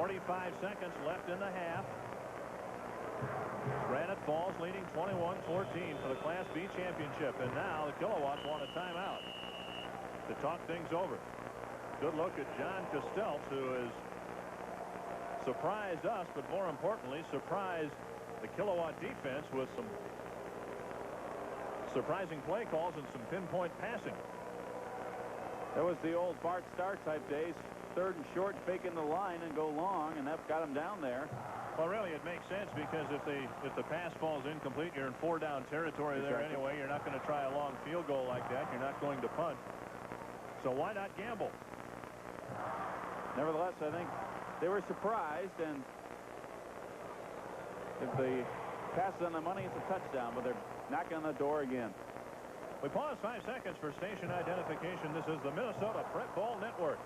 45 seconds left in the half. Granite Falls leading 21-14 for the Class B championship. And now the Kilowatts want a timeout to talk things over. Good look at John Costelts, who has surprised us, but more importantly, surprised the Kilowatt defense with some surprising play calls and some pinpoint passing. That was the old Bart Starr type days. Third and short, fake in the line and go long, and that got him down there. Well, really, it makes sense because if the pass falls incomplete, you're in 4-down territory there anyway. You're not going to try a long field goal like that. You're not going to punt. So why not gamble? Nevertheless, I think they were surprised, and if the pass is on the money, it's a touchdown, but they're knocking on the door again. We pause 5 seconds for station identification. This is the Minnesota Prep Ball Network.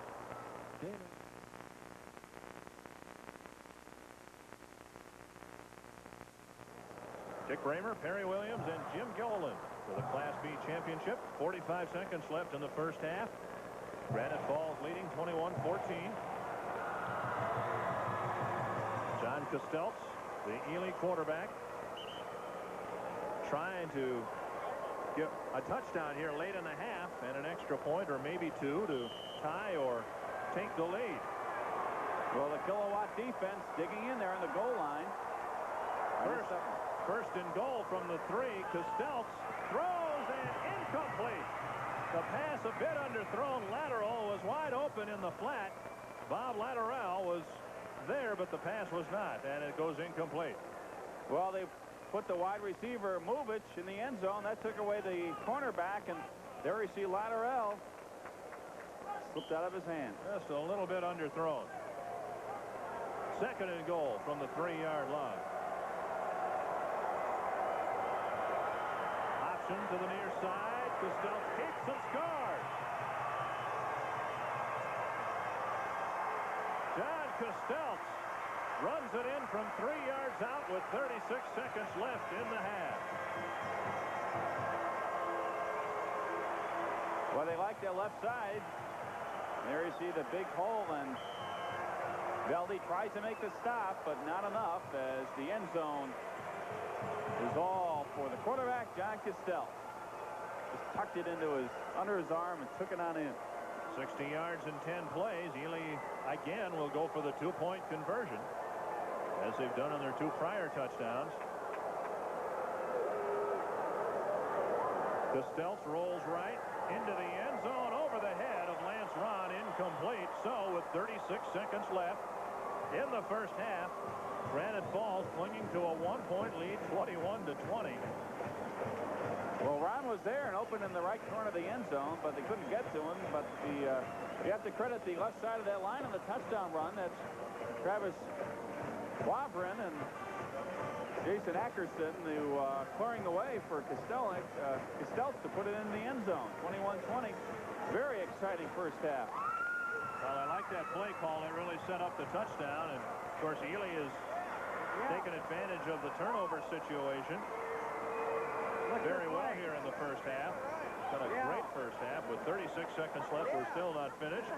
Dick Raymer, Perry Williams, and Jim Gilliland for the Class B championship. 45 seconds left in the first half. Granite Falls leading 21-14. John Costelts, the Ely quarterback, trying to get a touchdown here late in the half and an extra point or maybe two to tie or take the lead. Well, the Kilowatt defense digging in there on the goal line. First and goal from the 3. Costelts throws and incomplete. The pass a bit underthrown. Lateral was wide open in the flat. Bob Lateral was there, but the pass was not, and it goes incomplete. Well, they put the wide receiver Movich in the end zone. That took away the cornerback, and there you see Lateral slipped out of his hand. Just a little bit underthrown. Second and goal from the 3-yard line. Option to the near side. Costelts keeps and scores. John Costelts runs it in from 3 yards out with 36 seconds left in the half. Well, they like their left side. There you see the big hole, and Velde tries to make the stop, but not enough, as the end zone is all for the quarterback, John Costelts. Just tucked it under his arm and took it on in. 60 yards in 10 plays. Ely again will go for the 2-point conversion, as they've done on their 2 prior touchdowns. Costelts rolls right into the end zone over the head of Lance Ron, incomplete. So with 36 seconds left in the first half, Granite Falls clinging to a 1-point lead, 21-20. Well, Ron was there and open in the right corner of the end zone, but they couldn't get to him. But you have to credit the left side of that line on the touchdown run. That's Travis Wavrin and Jason Ackerson, who clearing the way for Costelts to put it in the end zone. 21-20. Very exciting first half. Well, I like that play call. It really set up the touchdown. And, of course, Ely has taken advantage of the turnover situation very well here in the first half. Got a great first half with 36 seconds left. We're still not finished.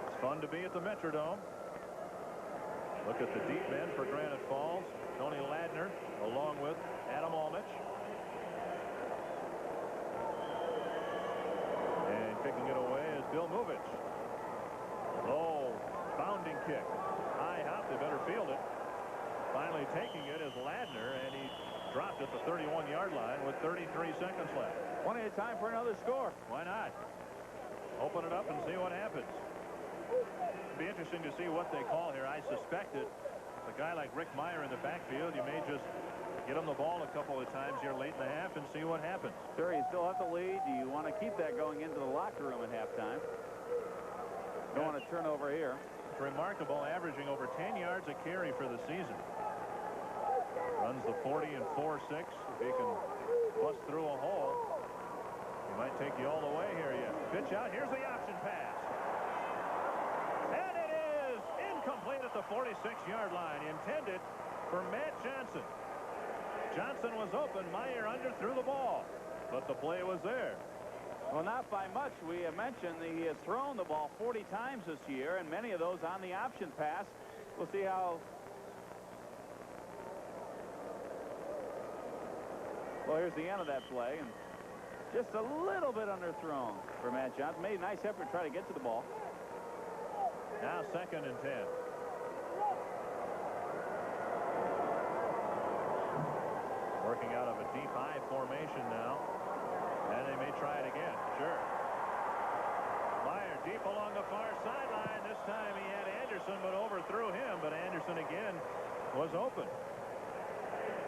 It's fun to be at the Metrodome. Look at the deep men for Granite Falls. Tony Ladner along with Adam Almich. And kicking it away is Bill Movich. Low bounding kick. High hop. They better field it. Finally taking it is Ladner, and he dropped at the 31-yard line with 33 seconds left. Plenty of time for another score. Why not? Open it up and see what happens. It'd be interesting to see what they call here. I suspect that a guy like Rick Meyer in the backfield, you may just get him the ball a couple of times here late in the half and see what happens. Sure, you still have the lead. You want to keep that going into the locker room at halftime. Don't want to turn over here. It's remarkable, averaging over 10 yards a carry for the season. Runs the 40 and 4.6. If he can bust through a hole, he might take you all the way here yet. Pitch out. Here's the option pass. And it is incomplete at the 46-yard line. Intended for Matt Johnson. Johnson was open. Meyer underthrew the ball, but the play was there. Well, not by much. We have mentioned that he has thrown the ball 40 times this year, and many of those on the option pass. We'll see how... Well, here's the end of that play, and just a little bit underthrown for Matt Johnson. Made a nice effort to try to get to the ball. Now 2nd and 10. Working out of a deep I formation now. And they may try it again. Sure. Meyer deep along the far sideline. This time he had Anderson, but overthrew him. But Anderson again was open.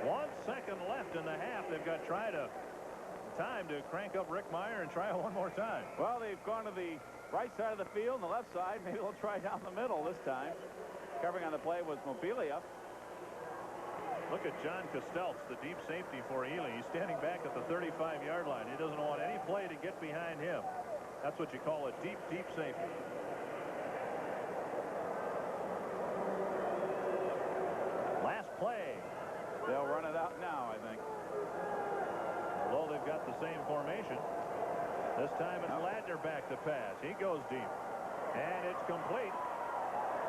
1 second left in the half. They've got time to crank up Rick Meyer and try it one more time. Well, they've gone to the right side of the field and the left side. Maybe they'll try down the middle this time. Covering on the play was Mobilia. Look at John Costelts, the deep safety for Ely. He's standing back at the 35-yard line. He doesn't want any play to get behind him. That's what you call a deep, deep safety. Last play. They'll run it out now, I think. Although they've got the same formation. This time it's Ladner back to pass. He goes deep. And it's complete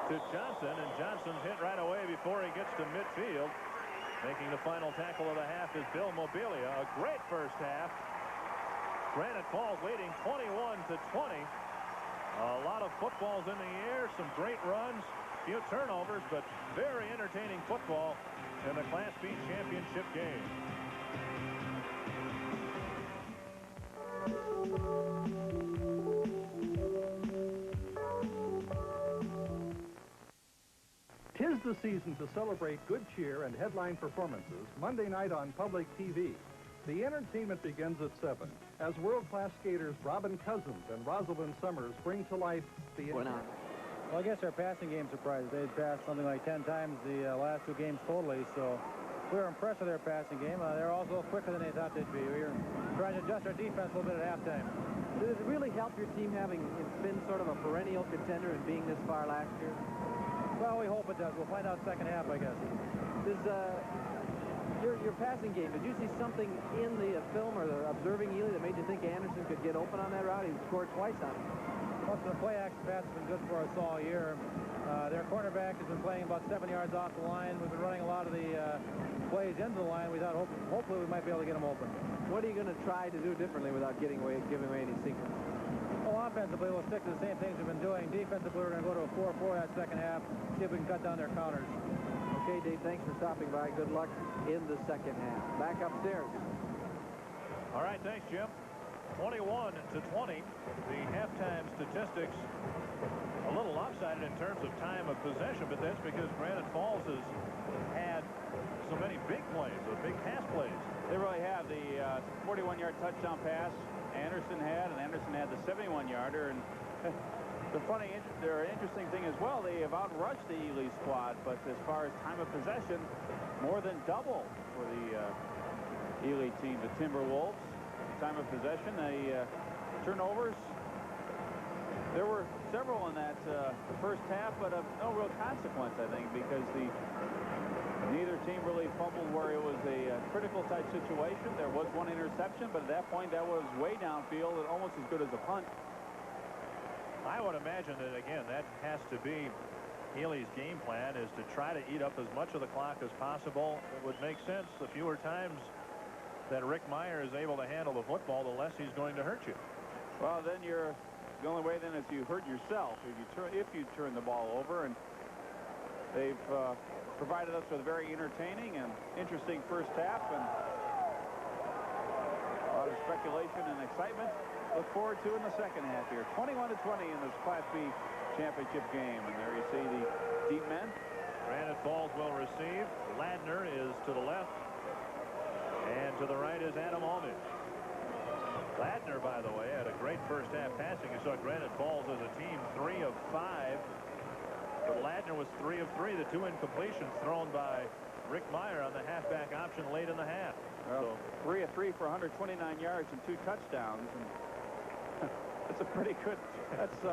to Johnson. And Johnson's hit right away before he gets to midfield. Making the final tackle of the half is Bill Mobilia. A great first half. Granite Falls leading 21-20. A lot of footballs in the air, some great runs, few turnovers, but very entertaining football in the Class B championship game. Tis the season to celebrate good cheer and headline performances Monday night on public TV. The entertainment begins at 7 as world-class skaters Robin Cousins and Rosalind Summers bring to life the... Well, I guess our passing game surprised. They'd passed something like 10 times the last 2 games totally, so we were impressed with their passing game. They're also quicker than they thought they'd be. We were trying to adjust our defense a little bit at halftime. Did it really help your team having been sort of a perennial contender and being this far last year? Well, we hope it does. We'll find out second half, I guess. Does your passing game, did you see something in the film or the observing Ely that made you think Anderson could get open on that route? He scored twice on it. Well, the play action pass has been good for us all year. Their cornerback has been playing about 7 yards off the line. We've been running a lot of the plays into the line. We thought hopefully we might be able to get them open. What are you going to try to do differently without giving away any secrets? Well, offensively, we'll stick to the same things we've been doing. Defensively, we're going to go to a 4-4 that second half, see if we can cut down their counters. Okay, Dave, thanks for stopping by. Good luck in the second half. Back upstairs. All right, thanks, Jim. 21-20. The halftime statistics a little lopsided in terms of time of possession, but that's because Granite Falls has had so many big plays, big pass plays. They really have. The 41-yard touchdown pass Anderson had the 71-yarder. And the interesting thing as well, they have outrushed the Ely squad, but as far as time of possession, more than double for the Ely team. The Timberwolves, time of possession, turnovers. There were several in that first half, but of no real consequence, I think, because neither team really fumbled where it was a critical type situation. There was one interception, but at that point, that was way downfield and almost as good as a punt. I would imagine that, again, that has to be Ely's game plan, is to try to eat up as much of the clock as possible. It would make sense. The fewer times that Rick Meyer is able to handle the football, the less he's going to hurt you. Well, then the only way then is you hurt yourself if you turn the ball over. And they've provided us with a very entertaining and interesting first half, and a lot of speculation and excitement. Look forward to in the second half here. 21-20 in this Class B championship game. And there you see the deep men. Granite Falls will receive. Ladner is to the left, and to the right is Adam Aldridge. Ladner, by the way, had a great first half passing. You saw Granite Falls as a team 3 of 5. But Ladner was 3 of 3. The 2 incompletions thrown by Rick Meyer on the halfback option late in the half. Well, so 3 of 3 for 129 yards and 2 touchdowns. And that's a pretty good. That's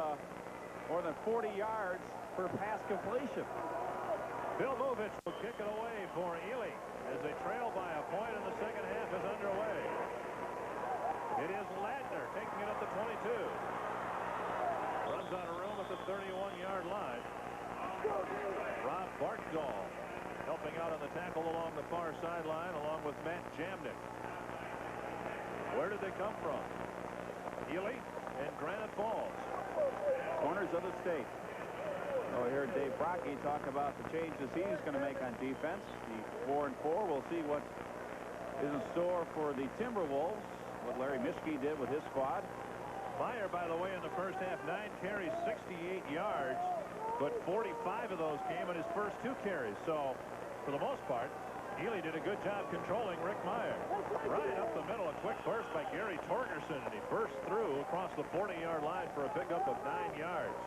more than 40 yards per pass completion. Bill Movich will kick it away for Ely as they trail by a point, and the second half is underway. It is Ladner taking it at the 22. Runs out of room at the 31-yard line. Rob Bartgall helping out on the tackle along the far sideline along with Matt Jamnick. Where did they come from? Ely and Granite Falls. Corners of the state. Oh, here Dave Brocky talk about the changes he's going to make on defense. The 4-4. We'll see what is in store for the Timberwolves. What Larry Mischke did with his squad. Meyer, by the way, in the first half, 9 carries, 68 yards, but 45 of those came in his first 2 carries. So, for the most part, Ely did a good job controlling Rick Meyer. Right up the middle, a quick burst by Gary Torgerson, and he burst through across the 40-yard line for a pickup of 9 yards.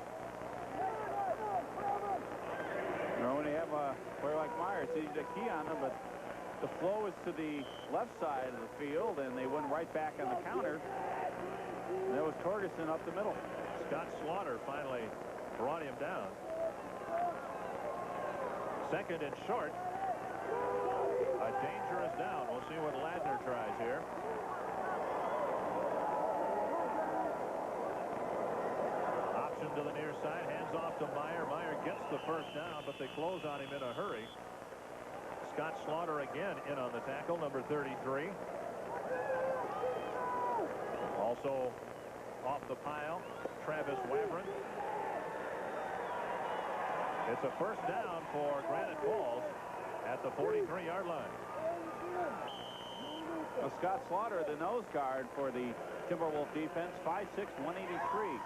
You know, when you have a player like Meyer, it's easy to key on him, but the flow is to the left side of the field, and they went right back on the counter. And that was Torgerson up the middle. Scott Slaughter finally brought him down. Second and short. A dangerous down. We'll see what Ladner tries here. Option to the near side. Hands off to Meyer. Meyer gets the first down, but they close on him in a hurry. Scott Slaughter again in on the tackle, number 33. Also off the pile, Travis Wavrin. It's a first down for Granite Falls at the 43-yard line. Well, Scott Slaughter, the nose guard for the Timberwolf defense, 5'6", 183.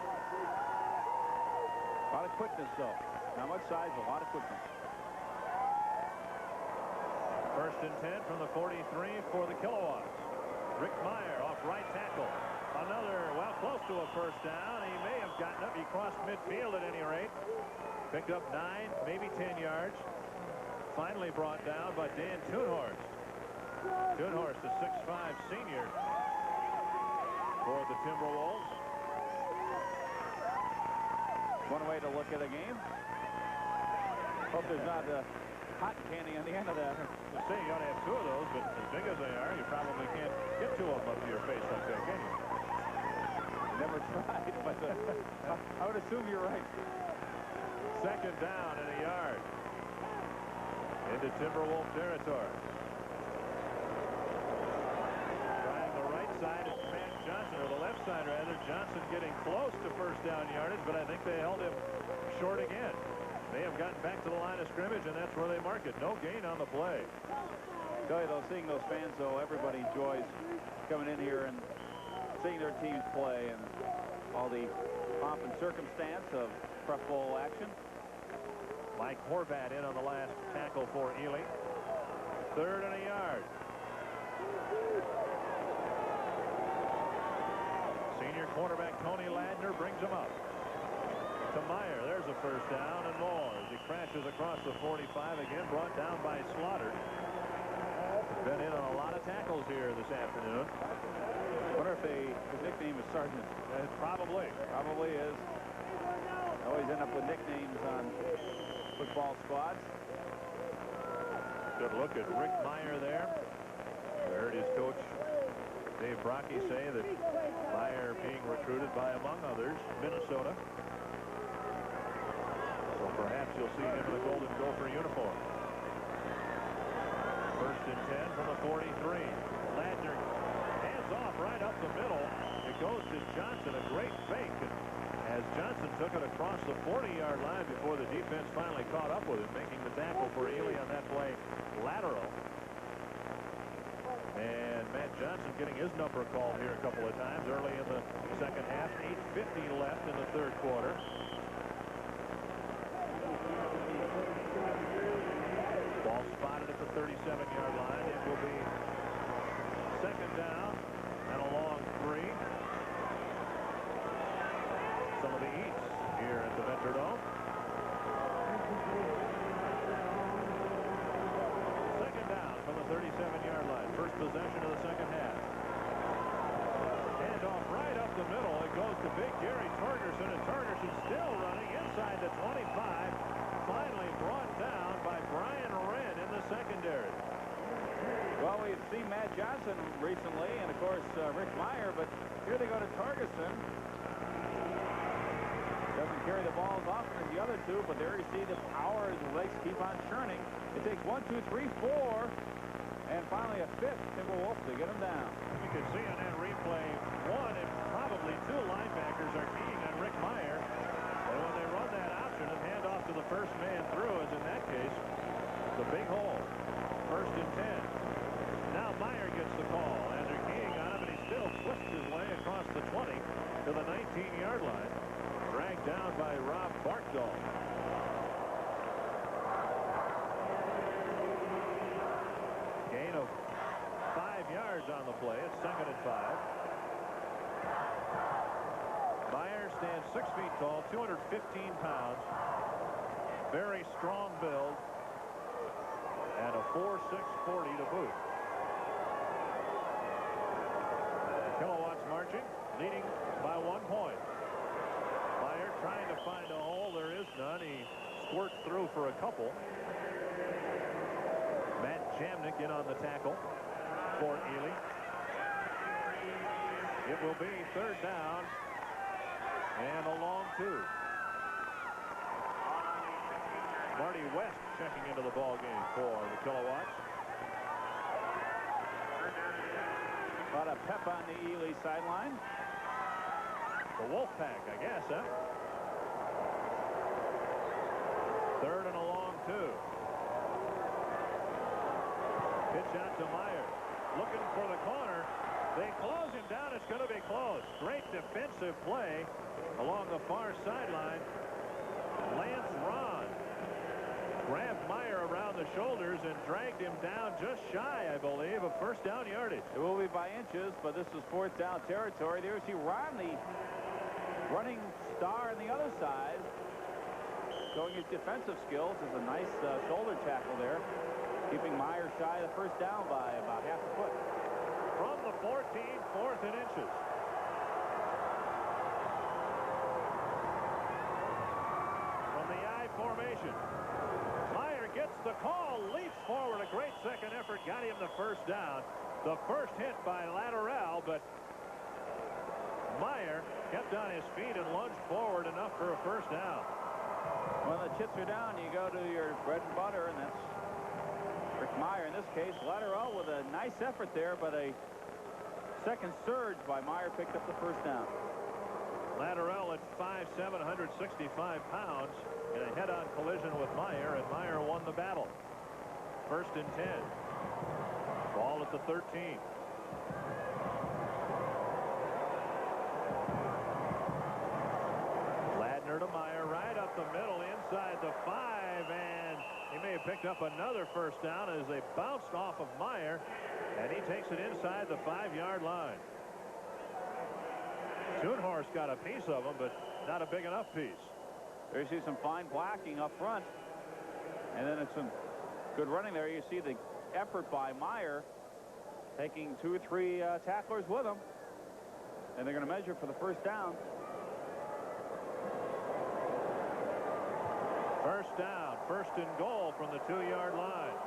A lot of quickness, though. Not much size, a lot of quickness. First and 10 from the 43 for the Kilowatts. Rick Meyer off right tackle. Another, well, close to a first down. He may have gotten up. He crossed midfield at any rate. Picked up 9, maybe 10 yards. Finally brought down by Dan Toonhorst. Toonhorst, a 6'5" senior for the Timberwolves. One way to look at a game. Hope there's not cotton candy on the end of that. To say you ought to have 2 of those, but as big as they are, you probably can't get 2 of them up to your face like that, can you? Never tried, but I would assume you're right. Second down and a yard into Timberwolf territory. Trying the right side is Matt Johnson, or the left side rather. Johnson getting close to first down yardage, but I think they held him short again. They have gotten back to the line of scrimmage, and that's where they mark it. No gain on the play. I tell you, though, seeing those fans, though, everybody enjoys coming in here and seeing their teams play and all the pomp and circumstance of Prep Bowl action. Mike Horvat in on the last tackle for Ely. Third and a yard. Senior quarterback Tony Ladner brings him up. To Meyer, there's a first down and more as he crashes across the 45 again, brought down by Slaughter. Been in on a lot of tackles here this afternoon. Wonder if his nickname is Sergeant. Probably is. Always end up with nicknames on football squads. Good look at Rick Meyer there. I heard his coach Dave Brocky say that Meyer being recruited by, among others, Minnesota. So perhaps you'll see him in a Golden Gopher uniform. First and 10 from the 43. Ladner hands off right up the middle. It goes to Johnson, a great fake. And as Johnson took it across the 40-yard line before the defense finally caught up with him, making the tackle for Ely on that play lateral. And Matt Johnson getting his number called here a couple of times early in the second half. 8:50 left in the third quarter. Ball spotted at the 37-yard line. It will be second down and a long 3. Some of the eats here at the Metrodome. Second down from the 37-yard line. First possession of the second half. Hand off right up the middle. It goes to big Gary Torgerson, and Torgerson still running inside the 25. Finally brought down by Brian Wren in the secondary. Well, we've seen Matt Johnson recently, and of course Rick Meyer, but here they go to Torgerson. Doesn't carry the ball as often as the other two, but there you see the power as the legs keep on churning. It takes 1, 2, 3, 4, and finally a fifth Timberwolf to get him down. You can see on that replay, one and probably two linebackers are keying on Rick Meyer. And when they run that option of handoff to the first man through, as in that case, the big hole. 1st and 10. Now Meyer gets the call, and they're keying on him, and he still twists his way across the 20 to the 19-yard line. Dragged down by Rob Barkdahl. Gain of 5 yards on the play. It's 2nd and 5. Meyer stands 6 feet tall, 215 pounds. Very strong build. And a 4.6 40 to boot. Kilowatts marching, leading by 1 point. Meyer trying to find a hole. There is none. He squirts through for a couple. Matt Jamnick in on the tackle for Ely. It will be 3rd down and a long 2. Marty West checking into the ball game for the Kilowatts. A lot of pep on the Ely sideline. The Wolfpack, I guess, huh? 3rd and a long 2. Pitch out to Meyer. Looking for the corner. They close him down. It's going to be close. Great defensive play along the far sideline. Lance Ron grabbed Meyer around the shoulders and dragged him down just shy, I believe, of 1st down yardage. It will be by inches, but this is 4th down territory. There you see Romney, running star on the other side, showing his defensive skills. Is a nice shoulder tackle there, keeping Meyer shy of the 1st down by about half a foot. From the 14, 4th and inches. From the I formation. Meyer gets the call, leaps forward, a great second effort, got him the 1st down. The first hit by Lateral, but Meyer kept on his feet and lunged forward enough for a 1st down. When the chips are down, you go to your bread and butter, and that's Rick Meyer in this case. Lateral with a nice effort there, but a second surge by Meyer picked up the 1st down. Lateral at 5'7", 165 pounds in a head-on collision with Meyer, and Meyer won the battle. 1st and 10. Ball at the 13. Ladner to Meyer, right up the middle, inside the 5, and he may have picked up another 1st down as they bounced off of Meyer, and he takes it inside the 5-yard line. Schoenhorst got a piece of him, but not a big enough piece. There you see some fine blocking up front, and then it's some good running there. You see the effort by Meyer, taking 2 or 3 tacklers with him, and they're going to measure for the 1st down. 1st down, 1st and goal from the 2-yard line.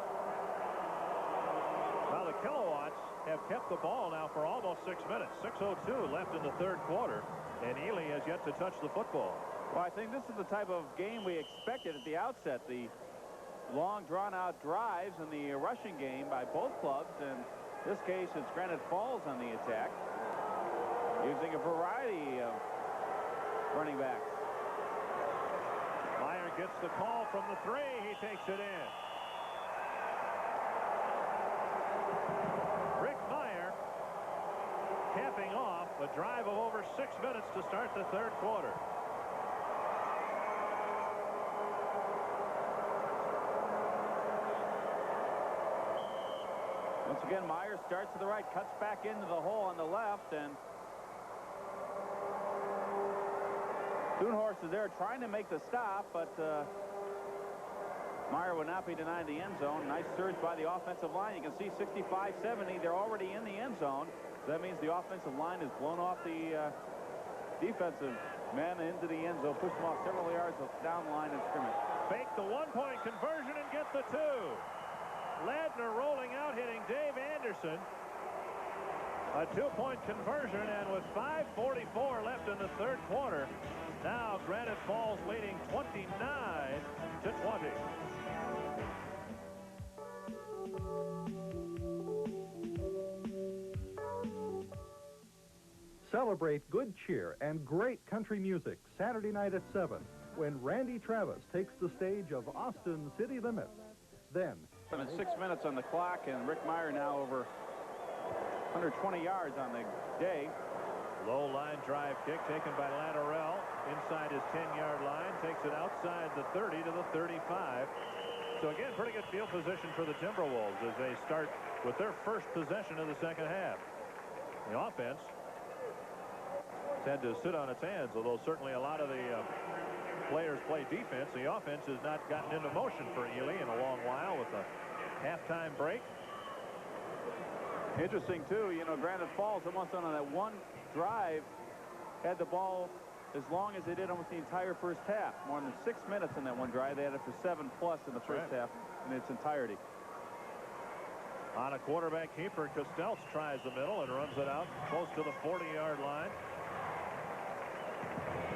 Well, the Kilowatts have kept the ball now for almost 6 minutes. 6:02 left in the 3rd quarter, and Ely has yet to touch the football. Well, I think this is the type of game we expected at the outset. The long, drawn-out drives in the rushing game by both clubs. In this case, it's Granite Falls on the attack, using a variety of running backs. Meyer gets the call from the 3. He takes it in. Rick Meyer capping off a drive of over 6 minutes to start the 3rd quarter. Once again, Meyer starts to the right, cuts back into the hole on the left, and Schoenhorst is there trying to make the stop, but Meyer would not be denied the end zone. Nice surge by the offensive line. You can see 65-70. They're already in the end zone. So that means the offensive line has blown off the defensive men into the end zone, pushed them off several yards down the line and scrimmage. Fake the 1-point conversion and get the 2. Ladner rolling out, hitting Dave Anderson. A two-point conversion, and with 5:44 left in the third quarter, now Granite Falls leading 29-20. Celebrate good cheer and great country music Saturday night at 7 when Randy Travis takes the stage of Austin City Limits. Then, 6 minutes on the clock, and Rick Meyer now over 120 yards on the day. Low line drive kick taken by Latterell inside his 10-yard line, takes it outside the 30 to the 35. So again, pretty good field position for the Timberwolves as they start with their first possession of the second half. The offense had to sit on its hands, although certainly a lot of the players play defense. The offense has not gotten into motion for Ely in a long while with a halftime break. Interesting, too, you know, Granite Falls almost on that one drive had the ball as long as they did almost the entire first half. More than 6 minutes in that one drive. They had it for 7+ in the first half in its entirety. On a quarterback keeper, Costelts tries the middle and runs it out close to the 40-yard line.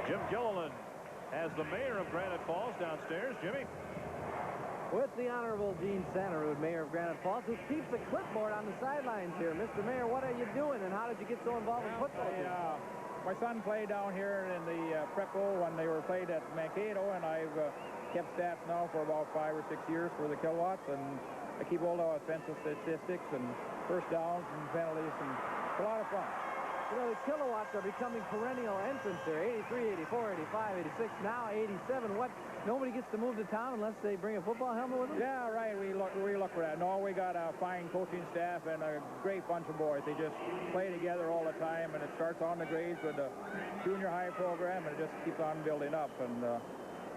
Jim Gilliland has the mayor of Granite Falls downstairs. Jimmy? With the Honorable Gene Santerud, Mayor of Granite Falls, who keeps a clipboard on the sidelines here. Mr. Mayor, what are you doing, and how did you get so involved in football? My son played down here in the Prepo when they were played at Mankato, and I've kept stats now for about 5 or 6 years for the Kilowatts, and I keep all the offensive statistics and first downs and penalties, and it's a lot of fun. You know, the Kilowatts are becoming perennial entrants there. 83, 84, 85, 86, now 87. What? Nobody gets to move to town unless they bring a football helmet with them? Yeah, right. We look for that. No, we got a fine coaching staff and a great bunch of boys. They just play together all the time, and it starts on the grades with the junior high program, and it just keeps on building up. And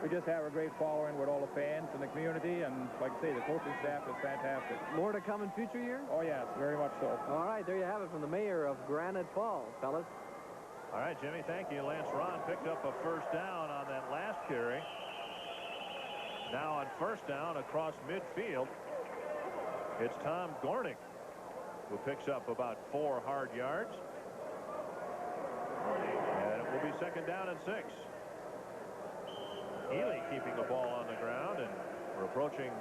we just have a great following with all the fans and the community, and like I say, the coaching staff is fantastic. More to come in future years? Oh, yes, very much so. All right, there you have it from the mayor of Granite Falls, fellas. All right, Jimmy, thank you. Lance Ron picked up a first down on that last carry. Now on first down across midfield, it's Tom Gornick who picks up about 4 hard yards. And it will be second down and 6. Ely keeping the ball on the ground, and we're approaching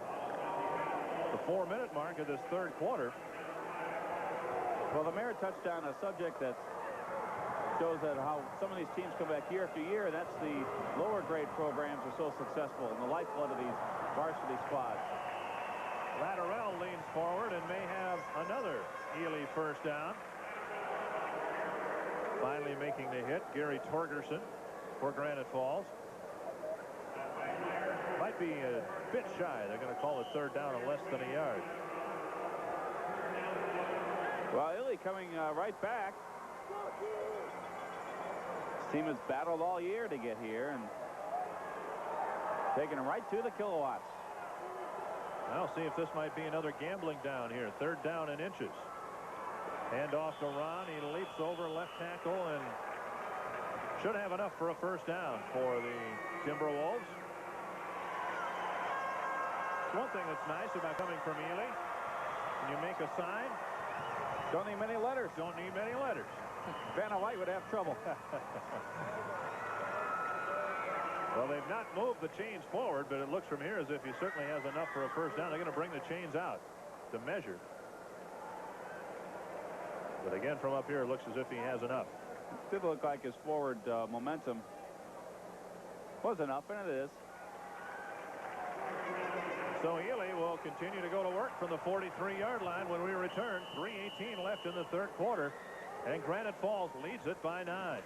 the 4-minute mark of this third quarter. Well, the mayor touched on a subject that shows that how some of these teams come back year after year, and that's the lower grade programs are so successful and the lifeblood of these varsity squads. Latterell leans forward and may have another Ely first down. Finally making the hit, Gary Torgerson for Granite Falls. Might be a bit shy. They're going to call it third down and less than a yard. Well, Ely coming right back. This team has battled all year to get here, and taking it right to the Kilowatts. I'll see if this might be another gambling down here. Third down and inches. Hand off to Ron. He leaps over left tackle and should have enough for a first down for the Timberwolves. One thing that's nice about coming from Ely, when you make a sign, don't need many letters. Don't need many letters. Vanna White would have trouble. Well, they've not moved the chains forward, but it looks from here as if he certainly has enough for a first down. They're going to bring the chains out to measure. But again, from up here, it looks as if he has enough. It did look like his forward momentum was enough, and it is. So Ely will continue to go to work from the 43-yard line when we return. 3:18 left in the third quarter, and Granite Falls leads it by 9.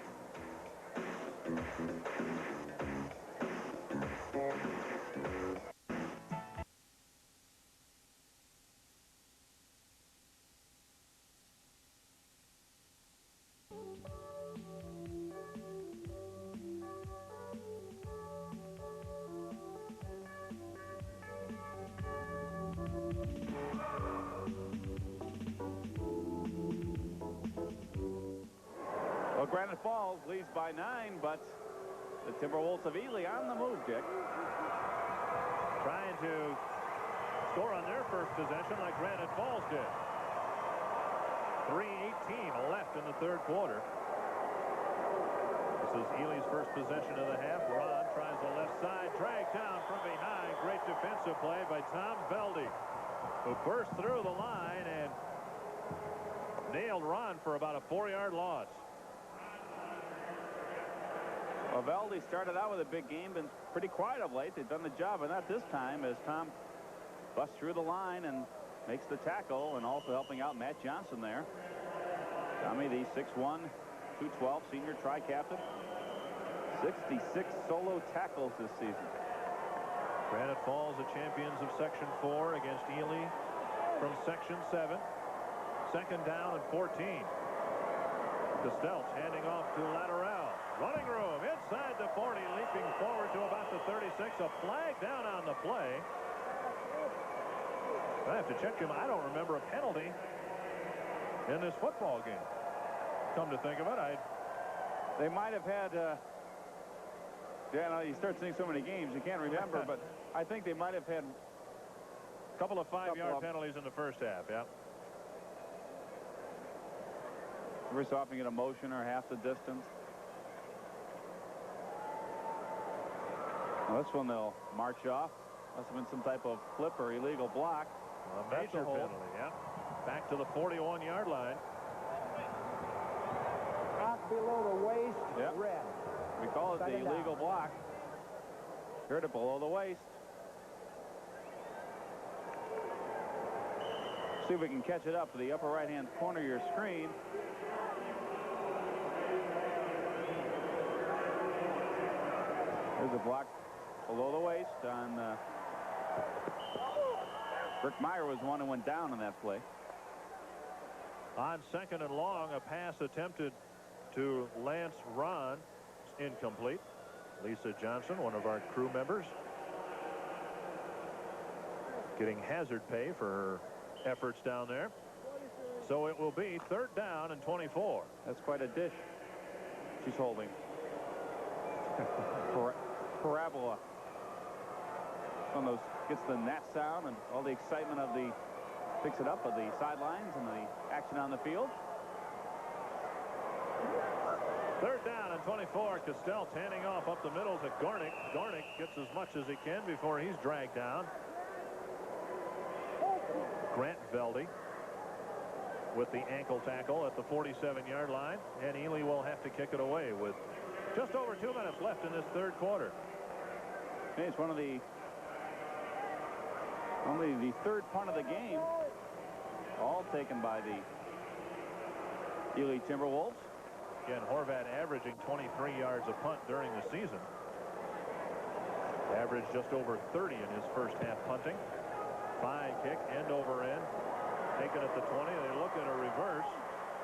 Well, Granite Falls leads by 9, but the Timberwolves of Ely on the move, Dick. Trying to score on their first possession like Granite Falls did. 3:18 left in the third quarter. This is Ely's first possession of the half. Ron tries the left side, dragged down from behind. Great defensive play by Tom Velde, who burst through the line and nailed Ron for about a 4-yard loss. Well, Velde started out with a big game, been pretty quiet of late. They've done the job, and not this time, as Tom busts through the line and makes the tackle, and also helping out Matt Johnson there. Tommy, the 6'1", 212 senior tri-captain. 66 solo tackles this season. Granite Falls, the champions of Section 4 against Ely from Section 7. Second down and 14. Costello handing off to Lateral. Running room inside the 40, leaping forward to about the 36. A flag down on the play. I have to check him. I don't remember a penalty in this football game. Come to think of it, they might have had. You start seeing so many games, you can't remember. But I think they might have had a couple of 5-yard penalties in the first half. Yeah. Every so often you get a motion or half the distance. Well, this one they'll march off. Must have been some type of flip or illegal block. A major penalty, yeah. Back to the 41-yard line. Out below the waist, yep. Red. We call it the illegal block. Heard it below the waist. See if we can catch it up to the upper right-hand corner of your screen. There's a block below the waist on Rick Meyer was one who went down on that play. On second and long, a pass attempted to Lance Ron. Incomplete. Lisa Johnson, one of our crew members, getting hazard pay for her efforts down there. So it will be third down and 24. That's quite a dish she's holding. Parabola. One of those gets the net sound and all the excitement of the picks it up of the sidelines and the action on the field. Third down and 24. Costello handing off up the middle to Gornick. Gornick gets as much as he can before he's dragged down. Grant Velde with the ankle tackle at the 47-yard line, and Ely will have to kick it away with just over 2 minutes left in this third quarter. Hey, it's only the third punt of the game, all taken by the Ely Timberwolves. Again, Horvat averaging 23 yards a punt during the season. Averaged just over 30 in his first half punting. Fine kick, end over end. Taken at the 20. They look at a reverse.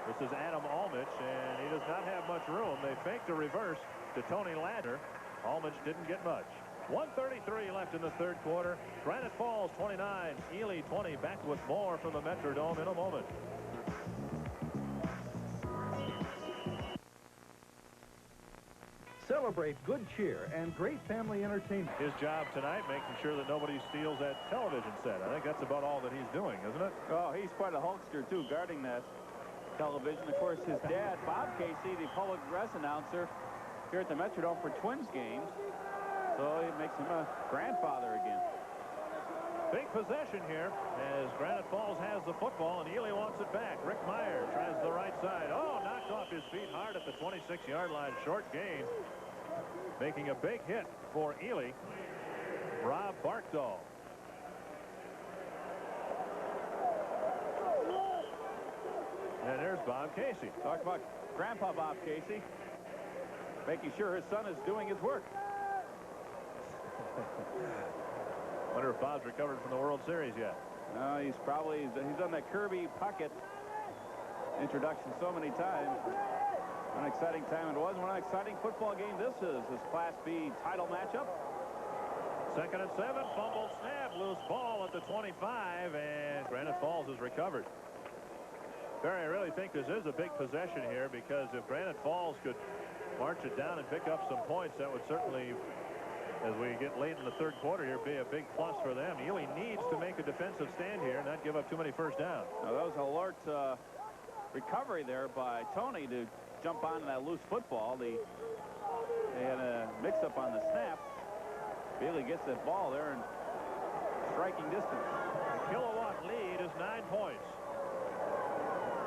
This is Adam Almich, and he does not have much room. They faked a reverse to Tony Ladner. Almich didn't get much. 1:33 left in the third quarter. Granite Falls 29, Ely 20. Back with more from the Metrodome in a moment. Celebrate good cheer and great family entertainment. His job tonight, making sure that nobody steals that television set. I think that's about all that he's doing, isn't it? Oh, he's quite a hulkster, too, guarding that television. Of course, his dad, Bob Casey, the public address announcer here at the Metrodome for Twins games. So it makes him a grandfather again. Big possession here as Granite Falls has the football, and Ely wants it back. Rick Meyer tries the right side. Oh, knocked off his feet hard at the 26-yard line. Short gain. Making a big hit for Ely, Rob Barkdahl. And there's Bob Casey. Talk about Grandpa Bob Casey, making sure his son is doing his work. Wonder if Bob's recovered from the World Series yet. No, he's done that Kirby Puckett introduction so many times. What an exciting time it was. What an exciting football game this is. This Class B title matchup. Second and 7. Fumble snap. Loose ball at the 25. And Granite Falls has recovered. Barry, I really think this is a big possession here, because if Granite Falls could march it down and pick up some points, that would certainly as we get late in the third quarter here, be a big plus for them. Ely needs to make a defensive stand here, not give up too many first downs. Now, that was an alert recovery there by Tony to jump on that loose football. They had a mix-up on the snap. Bailey gets that ball there in striking distance. The Kilowatt lead is 9 points.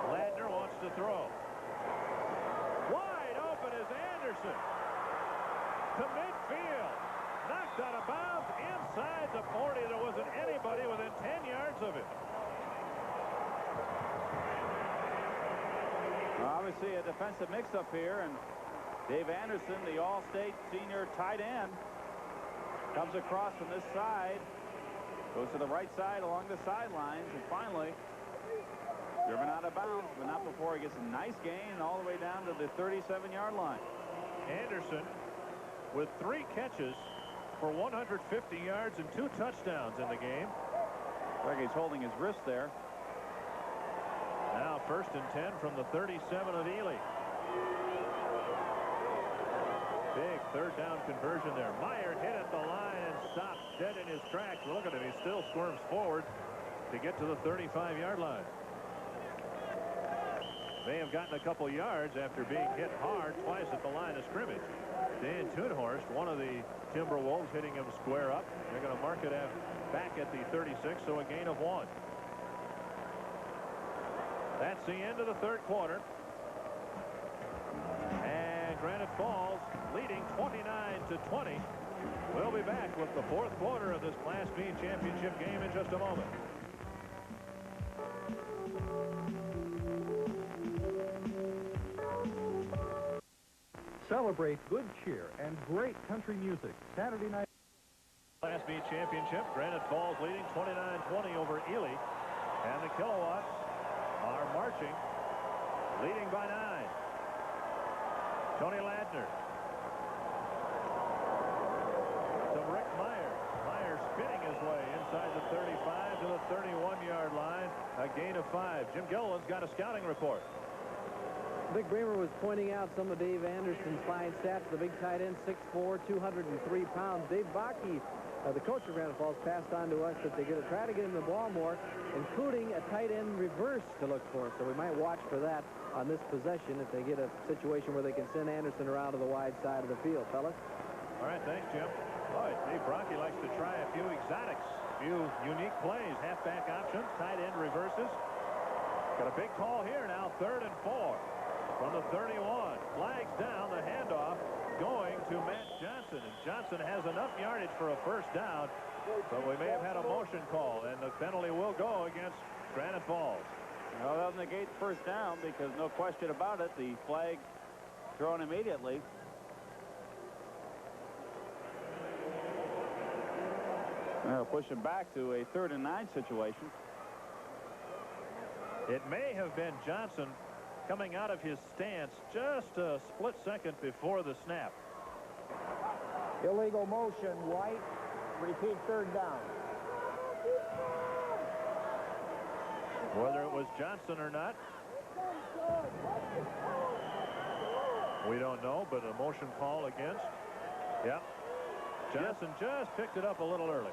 Ladner wants to throw. Wide open is Anderson. To midfield. Knocked out of bounds inside the 40. There wasn't anybody within 10 yards of it. Obviously a defensive mix-up here, and Dave Anderson, the All-State senior tight end, comes across from this side, goes to the right side along the sidelines, and finally driven out of bounds, but not before he gets a nice gain all the way down to the 37-yard line. Anderson with 3 catches for 150 yards and 2 touchdowns in the game. Like he's holding his wrist there. Now 1st and 10 from the 37 of Ely. Big third down conversion there. Meyer hit at the line and stopped dead in his tracks. Look at him. He still squirms forward to get to the 35-yard line. May have gotten a couple yards after being hit hard twice at the line of scrimmage. Dan Tunhorst, one of the Timberwolves, hitting him square up. They're going to mark it back at the 36, so a gain of 1. That's the end of the third quarter. And Granite Falls leading 29-20. We'll be back with the fourth quarter of this Class B championship game in just a moment. Celebrate good cheer and great country music Saturday night. Class B championship. Granite Falls leading 29-20 over Ely. And the Kilowatts are marching, leading by 9. Tony Ladner to Rick Meyer. Meyer spinning his way inside the 35 to the 31-yard line. A gain of 5. Jim Gilliland's got a scouting report. Vic Bremer was pointing out some of Dave Anderson's fine stats. The big tight end, 6'4", 203 pounds. Dave Bakke, the coach of Granite Falls, passed on to us that they're going to try to get him the ball more, including a tight end reverse to look for. So we might watch for that on this possession if they get a situation where they can send Anderson around to the wide side of the field. Fellas? All right, thanks, Jim. Boy, Dave Bakke likes to try a few exotics, a few unique plays, halfback options, tight end reverses. Got a big call here now, 3rd and 4. From the 31, flags down, the handoff going to Matt Johnson. And Johnson has enough yardage for a first down, but we may have had a motion call, and the penalty will go against Granite Falls. Well, that'll negate the first down because no question about it, the flag thrown immediately. They'll push him back to a 3rd and 9 situation. It may have been Johnson coming out of his stance just a split second before the snap. Illegal motion, White. Repeat 3rd down. Whether it was Johnson or not, we don't know, but a motion call against. Yep. Johnson just picked it up a little early.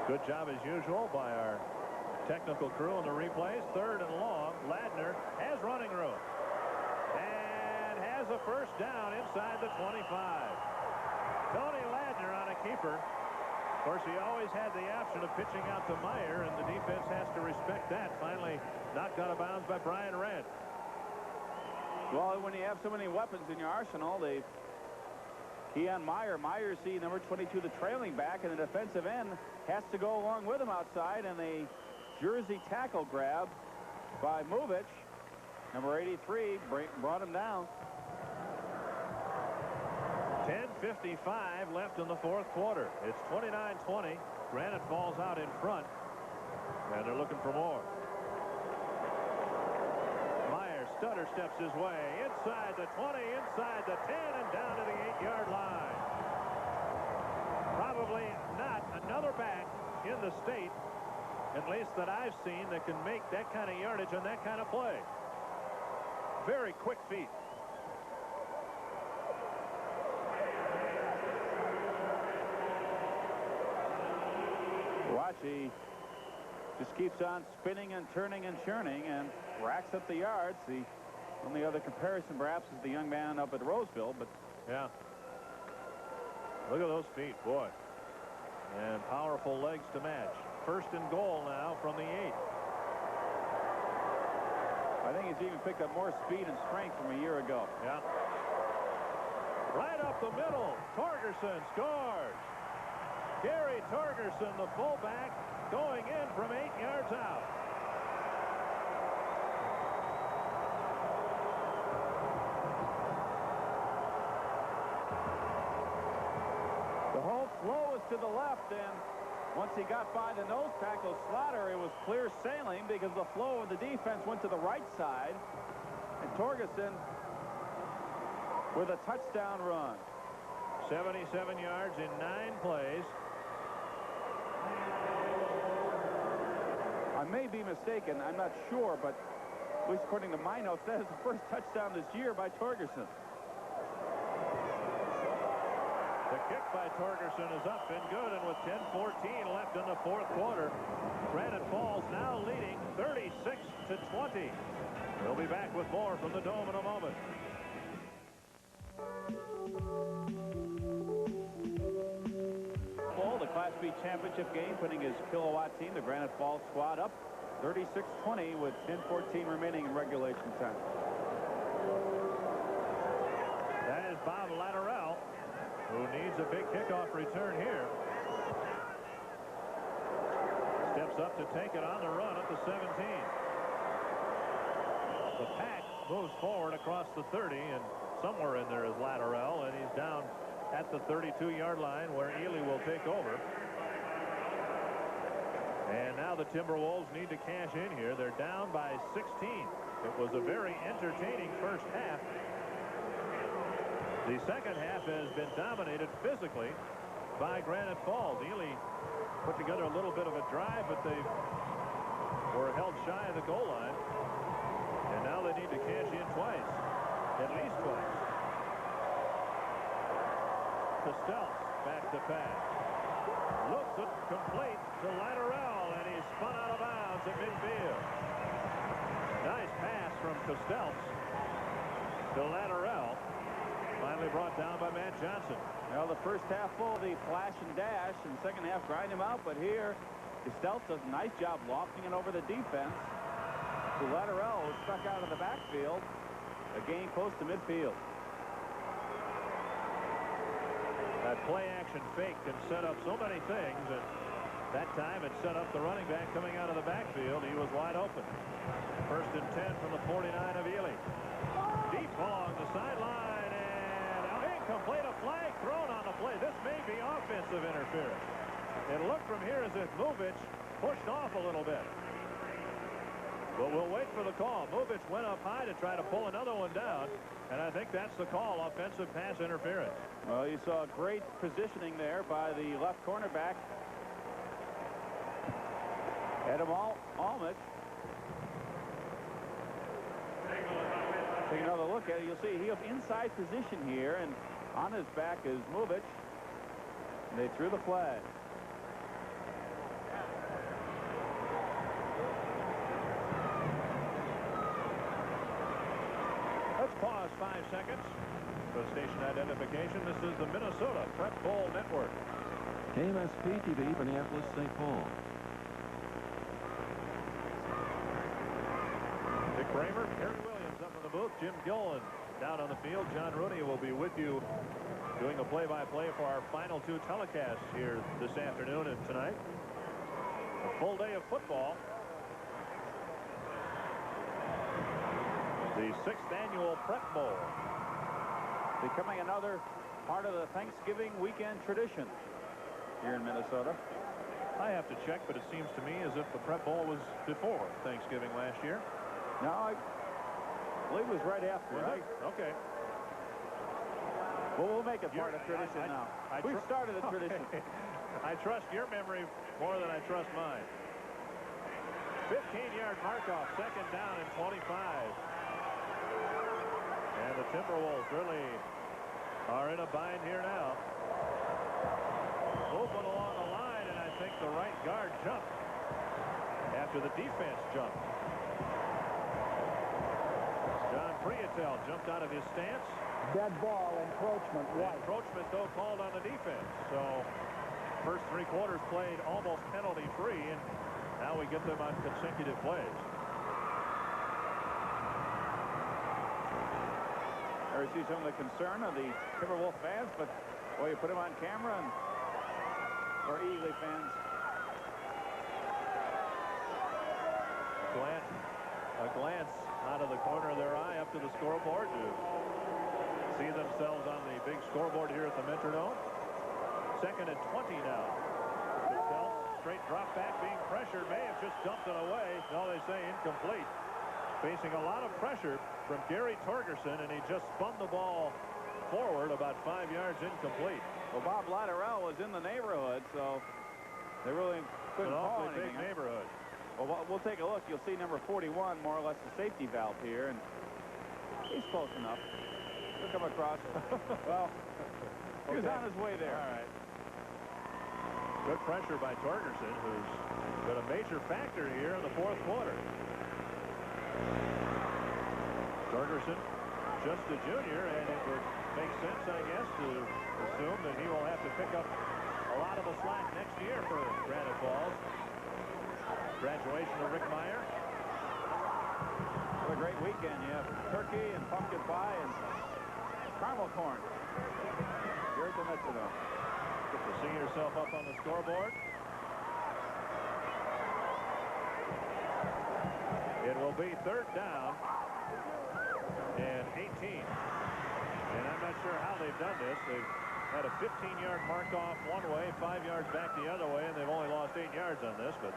Good job as usual by our technical crew on the replays. 3rd and long. Ladner has running room and has a first down inside the 25. Tony Ladner on a keeper. Of course, he always had the option of pitching out to Meyer, and the defense has to respect that. Finally knocked out of bounds by Brian Redd. Well, when you have so many weapons in your arsenal, they key on Meyer. Meyer, see number 22, the trailing back, and the defensive end has to go along with him outside, and they jersey tackle grab by Movich. Number 83 brought him down. 10:55 left in the fourth quarter. It's 29-20. Granite Falls out in front, and they're looking for more. Meyer stutter steps his way inside the 20, inside the 10, and down to the 8-yard line. Probably not another back in the state, at least that I've seen, that can make that kind of yardage on that kind of play. Very quick feet. watch. He just keeps on spinning and turning and churning and racks up the yards. The only other comparison, perhaps, is the young man up at Roseville, but... Yeah. Look at those feet, boy. And powerful legs to match. First and goal now from the 8. I think he's even picked up more speed and strength from a year ago. Yeah. Right up the middle. Torgerson scores. Gary Torgerson, the fullback, going in from 8 yards out. The whole flow was to the left, and once he got by the nose tackle Slaughter, it was clear sailing because the flow of the defense went to the right side. And Torgerson with a touchdown run. 77 yards in 9 plays. I may be mistaken. I'm not sure, but at least according to my notes, that is the first touchdown this year by Torgerson. The kick by Torgerson is up and good, and with 10:14 left in the 4th quarter, Granite Falls now leading 36-20. We'll be back with more from the Dome in a moment. The Class B championship game, putting his Kilowatt team, the Granite Falls squad, up 36-20 with 10:14 remaining in regulation time. That is Bob Latterell, who needs a big kickoff return here. Steps up to take it on the run at the 17. The pack moves forward across the 30, and somewhere in there is Latterell, and he's down at the 32-yard line where Ely will take over. And now the Timberwolves need to cash in here. They're down by 16. It was a very entertaining first half. The second half has been dominated physically by Granite Falls. Ely put together a little bit of a drive, but they were held shy of the goal line. And now they need to cash in twice, at least twice. Costello back to pass. Looks it complete to Latterell, and he's spun out of bounds at midfield. Nice pass from Costello to Latterell. Finally brought down by Matt Johnson. Well, the first half full, the flash and dash, and second half grind him out. But here, Costello does a nice job lofting it over the defense. To Latterell, was stuck out of the backfield. A gain close to midfield. That play-action fake can set up so many things, and that time it set up the running back coming out of the backfield. He was wide open. First and 10 from the 49 of Ely. Deep along the sideline, and incomplete. A flag thrown on the play. This may be offensive interference. It looked from here as if Movich pushed off a little bit. But we'll wait for the call. Movich went up high to try to pull another one down, and I think that's the call, offensive pass interference. Well, you saw great positioning there by the left cornerback, Adam Almich. Take another look at it. You'll see he has inside position here, and on his back is Movich. They threw the flag. Let's pause 5 seconds for station identification. This is the Minnesota Prep Bowl Network. KMSP TV, Minneapolis, St. Paul. Dick Kramer, Harry Williams up in the booth, Jim Gillen down on the field. John Rooney will be with you doing the play-by-play for our final 2 telecasts here this afternoon and tonight. A full day of football. The 6th annual Prep Bowl. Becoming another part of the Thanksgiving weekend tradition here in Minnesota. I have to check, but it seems to me as if the Prep Bowl was before Thanksgiving last year. No, I believe it was right after. Right? Okay. Well, we'll make it part of tradition now. We've started a tradition. Okay. I trust your memory more than I trust mine. 15-yard mark-off, second down and 25. And the Timberwolves really are in a bind here now. Movement along the line, and I think the right guard jumped after the defense jumped. John Prietel jumped out of his stance. Dead ball, encroachment, White. Encroachment, though, called on the defense. So first 3 quarters played almost penalty-free, and now we get them on consecutive plays. There you see some of the concern of the Timberwolf fans, but boy, you put them on camera and for Eagley fans. A glance out of the corner of their eye up to the scoreboard to see themselves on the big scoreboard here at the Metrodome. 2nd and 20 now. Cassell, straight drop back, being pressured, may have just dumped it away. No, they say incomplete. Facing a lot of pressure from Gary Torgerson, and he just spun the ball forward about 5 yards incomplete. Well, Bob Latterell was in the neighborhood, so they really couldn't call anything. Big neighborhood. Well, we'll take a look. You'll see number 41, more or less the safety valve here, and he's close enough. He'll come across. Well, he was on his way there. All right. Good pressure by Torgerson, who's been a major factor here in the 4th quarter. Torgerson, just a junior, and it would make sense, I guess, to assume that he will have to pick up a lot of the slack next year for Granite Falls. Graduation of Rick Meyer. What a great weekend. You have turkey and pumpkin pie and caramel corn here at the Metrodome. Get to see yourself up on the scoreboard. It will be 3rd down and 18. And I'm not sure how they've done this. They've had a 15-yard mark off one way, 5 yards back the other way, and they've only lost 8 yards on this. But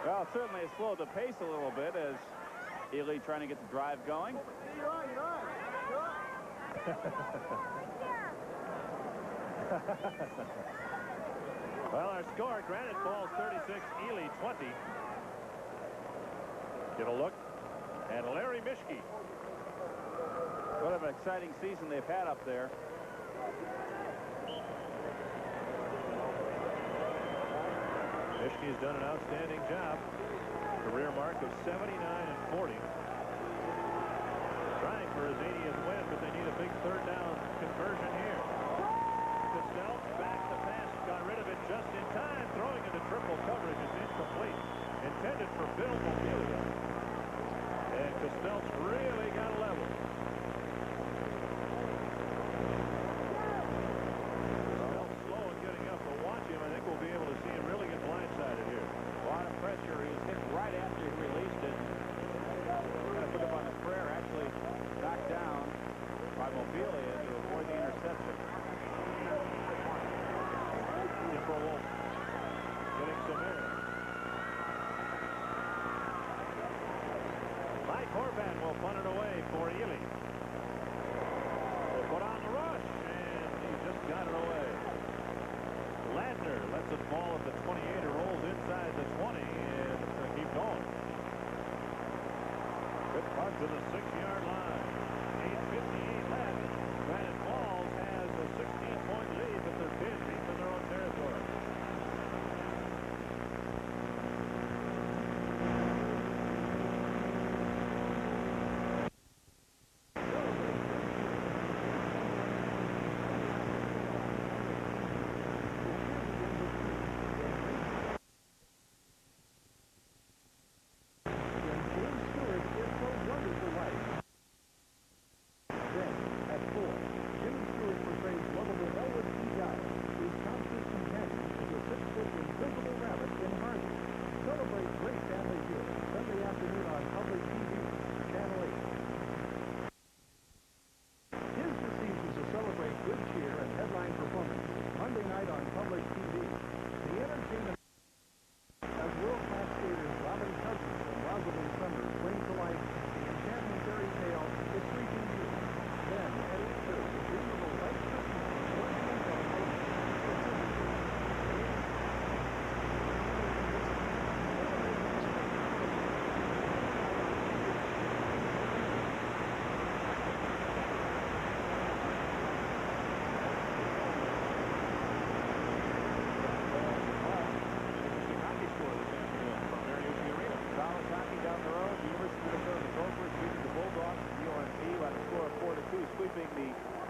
well, certainly it slowed the pace a little bit as Ely trying to get the drive going. Well, our score, Granite Falls 36, Ely 20. Get a look at Larry Mischke. What an exciting season they've had up there. Mischke's done an outstanding job. Career mark of 79 and 40. Trying for his 80th win, but they need a big 3rd down conversion here. Cassell back the pass, got rid of it just in time. Throwing into triple coverage is incomplete. Intended for Bill Momelia. And Castell's really got a level. Castell's slow in getting up, but watch him. I think we'll be able to see him really get blindsided here. A lot of pressure. He was hit right after he released it. Going to put him on the prayer, actually knocked down by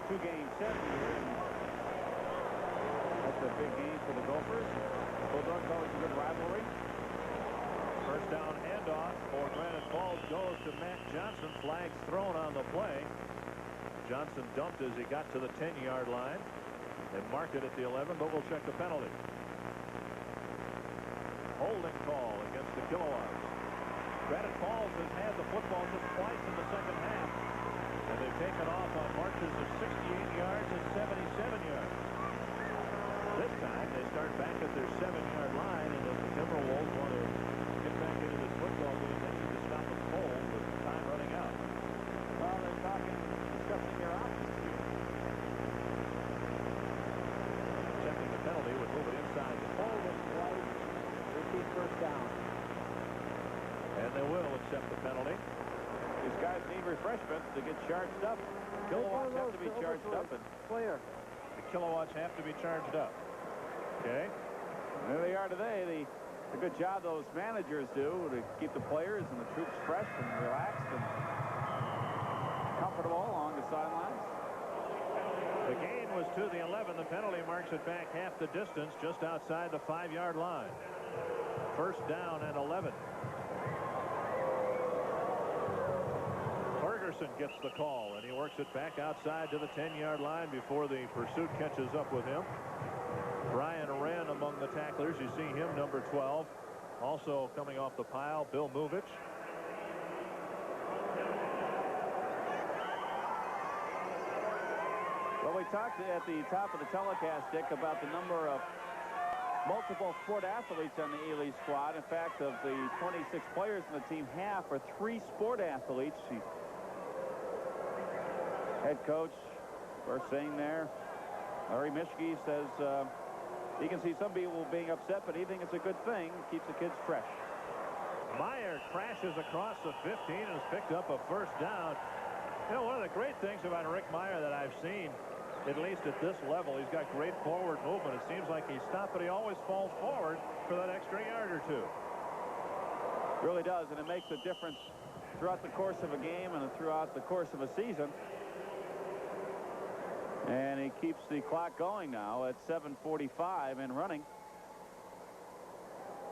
two-game set here. That's a big game for the Gophers. Bulldogs always a good rivalry. First down handoff for Granite Falls goes to Matt Johnson. Flags thrown on the play. Johnson dumped as he got to the 10-yard line and marked it at the 11, but we'll check the penalty. Holding call against the Kilowatts. Granite Falls has had the football just twice in the second half, and they've taken off on marches of 68 yards and 77 yards. This time they start back at their 7-yard line, and if the Timberwolves want to get back into this football game, they need to stop them cold with time running out. Well, they're discussing their options here. Checking the penalty would move it inside the Hold it twice. Repeat first down. and they will accept the penalty. These guys need refreshment to get charged up. Kilowatts have to be charged up. And Clear. The Kilowatts have to be charged up. Okay. there they are today. The good job those managers do to keep the players and the troops fresh and relaxed and comfortable along the sidelines. The gain was to the 11. The penalty marks it back half the distance, just outside the 5-yard line. First down and 11. Ferguson gets the call, and he works it back outside to the 10-yard line before the pursuit catches up with him. Brian Wren among the tacklers. You see him, number 12. Also coming off the pile, Bill Movich. Well, we talked at the top of the telecast, Dick, about the number of multiple sport athletes on the A-League squad. In fact, of the 26 players in the team, half are 3 sport athletes. Head coach, we're saying there, Larry Mischke says he can see some people being upset, but he thinks it's a good thing. Keeps the kids fresh. Meyer crashes across the 15 and has picked up a first down. You know, one of the great things about Rick Meyer that I've seen, at least at this level, he's got great forward movement. It seems like he's stopped, but he always falls forward for that extra yard or two. Really does, and it makes a difference throughout the course of a game and throughout the course of a season. And he keeps the clock going now at 7:45 and running.